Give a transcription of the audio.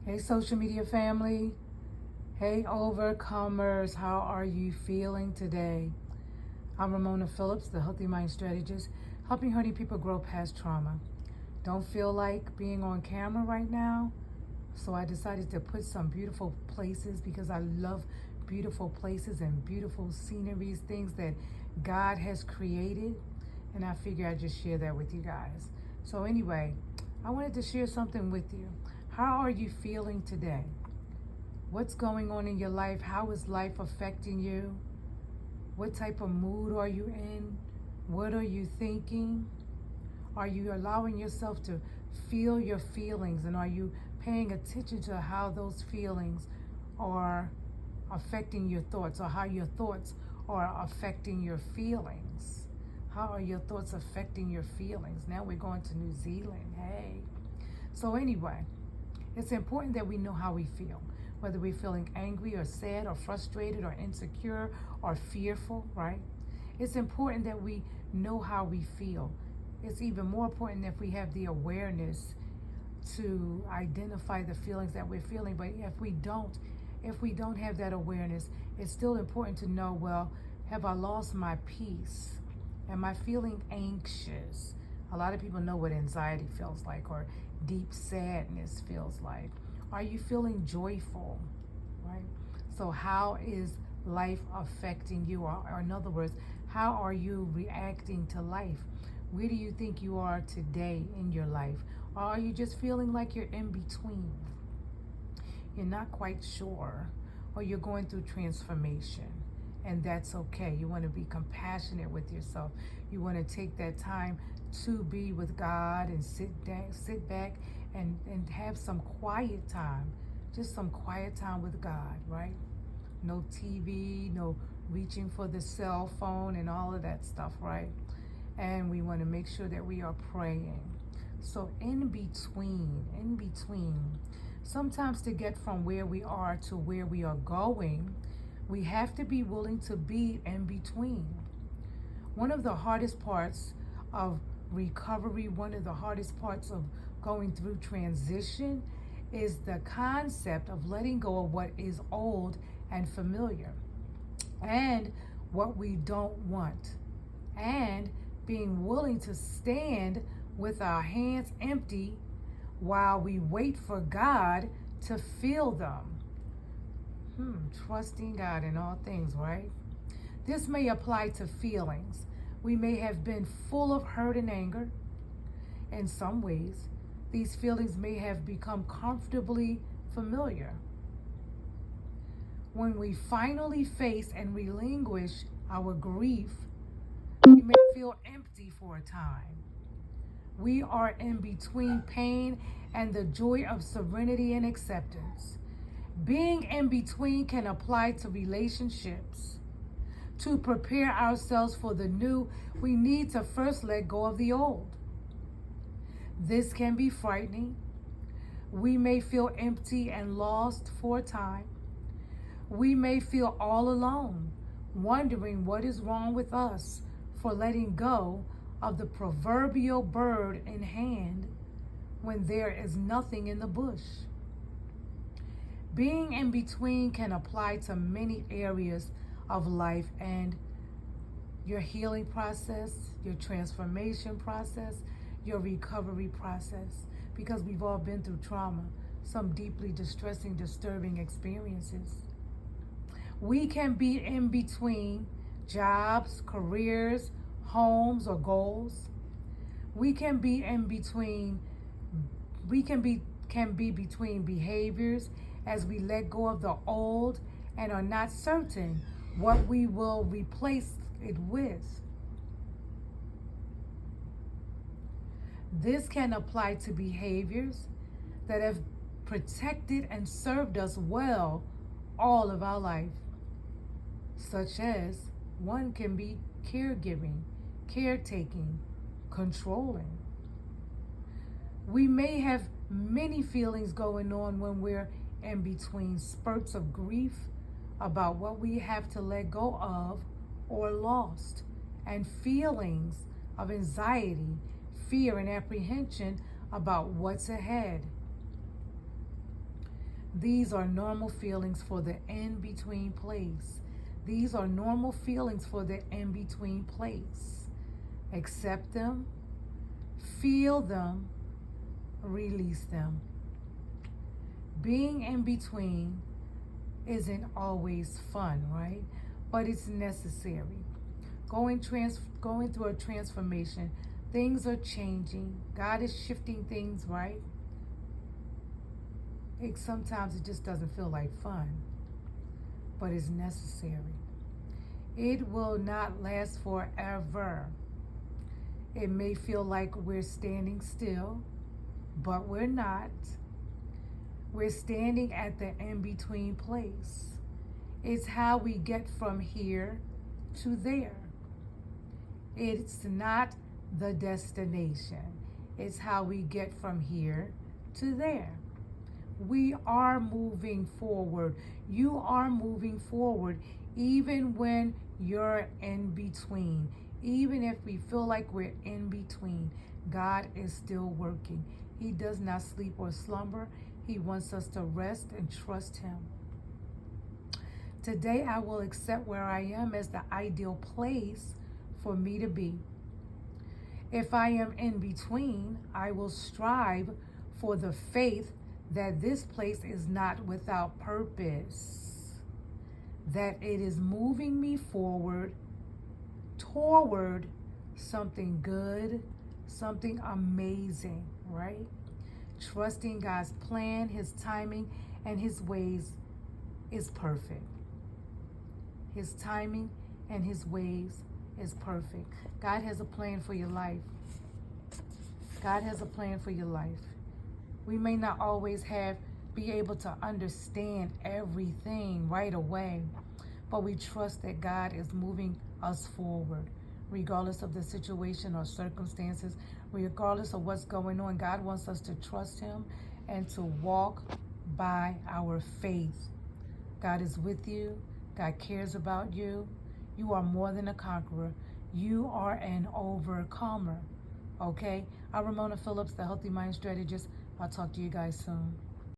Hey, social media family. Hey, overcomers. How are you feeling today? I'm Ramona Phillips, the Healthy Mind Strategist, helping hurting people grow past trauma. Don't feel like being on camera right now, so I decided to put some beautiful places because I love beautiful places and beautiful sceneries, things that God has created, and I figure I'd just share that with you guys. So anyway, I wanted to share something with you. How are you feeling today? What's going on in your life? How is life affecting you? What type of mood are you in? What are you thinking? Are you allowing yourself to feel your feelings, and are you paying attention to how those feelings are affecting your thoughts, or how your thoughts are affecting your feelings? How are your thoughts affecting your feelings? Now we're going to New Zealand. Hey. So anyway, it's important that we know how we feel, whether we're feeling angry or sad or frustrated or insecure or fearful, right? It's important that we know how we feel. It's even more important if we have the awareness to identify the feelings that we're feeling. But if we don't have that awareness, it's still important to know, well, have I lost my peace? Am I feeling anxious? A lot of people know what anxiety feels like, or deep sadness feels like. Are you feeling joyful, right? So how is life affecting you? Or in other words, how are you reacting to life? Where do you think you are today in your life? Or are you just feeling like you're in between? You're not quite sure, or you're going through transformation, and that's okay. You want to be compassionate with yourself. You want to take that time to be with God and sit back and have some quiet time, just some quiet time with God, right? No TV, no reaching for the cell phone and all of that stuff, right? And we want to make sure that we are praying. So in between, sometimes to get from where we are to where we are going, we have to be willing to be in between. One of the hardest parts of recovery, one of the hardest parts of going through transition, is the concept of letting go of what is old and familiar, and what we don't want, and being willing to stand with our hands empty while we wait for God to fill them. Trusting God in all things, right? This may apply to feelings. We may have been full of hurt and anger. In some ways, these feelings may have become comfortably familiar. When we finally face and relinquish our grief, we may feel empty for a time. We are in between pain and the joy of serenity and acceptance. Being in between can apply to relationships. To prepare ourselves for the new, we need to first let go of the old. This can be frightening. We may feel empty and lost for a time. We may feel all alone, wondering what is wrong with us for letting go of the proverbial bird in hand when there is nothing in the bush. Being in between can apply to many areas of life, and your healing process, your transformation process, your recovery process, because we've all been through trauma, some deeply distressing, disturbing experiences. We can be in between jobs, careers, homes, or goals. We can be in between, can be between behaviors as we let go of the old and are not certain what we will replace it with. This can apply to behaviors that have protected and served us well all of our life, such as one can be caregiving, caretaking, controlling. We may have many feelings going on when we're in between: spurts of grief about what we have to let go of or lost, and feelings of anxiety, fear, and apprehension about what's ahead. These are normal feelings for the in-between place. These are normal feelings for the in-between place. Accept them, feel them, release them. Being in between isn't always fun, right? But it's necessary. Going through a transformation, things are changing. God is shifting things, right? Sometimes it just doesn't feel like fun, but it's necessary. It will not last forever. It may feel like we're standing still, but we're not. We're standing at the in-between place. It's how we get from here to there. It's not the destination. It's how we get from here to there. We are moving forward. You are moving forward even when you're in between. Even if we feel like we're in between, God is still working. He does not sleep or slumber. He wants us to rest and trust Him. Today, I will accept where I am as the ideal place for me to be. If I am in between, I will strive for the faith that this place is not without purpose, that it is moving me forward toward something good, something amazing, right? Trusting God's plan, His timing, and His ways is perfect. His timing and His ways is perfect. God has a plan for your life. God has a plan for your life. We may not always be able to understand everything right away, but we trust that God is moving us forward, regardless of the situation or circumstances, regardless of what's going on. God wants us to trust Him and to walk by our faith. God is with you. God cares about you. You are more than a conqueror. You are an overcomer. Okay? I'm Ramona Phillips, the Healthy Mind Strategist. I'll talk to you guys soon.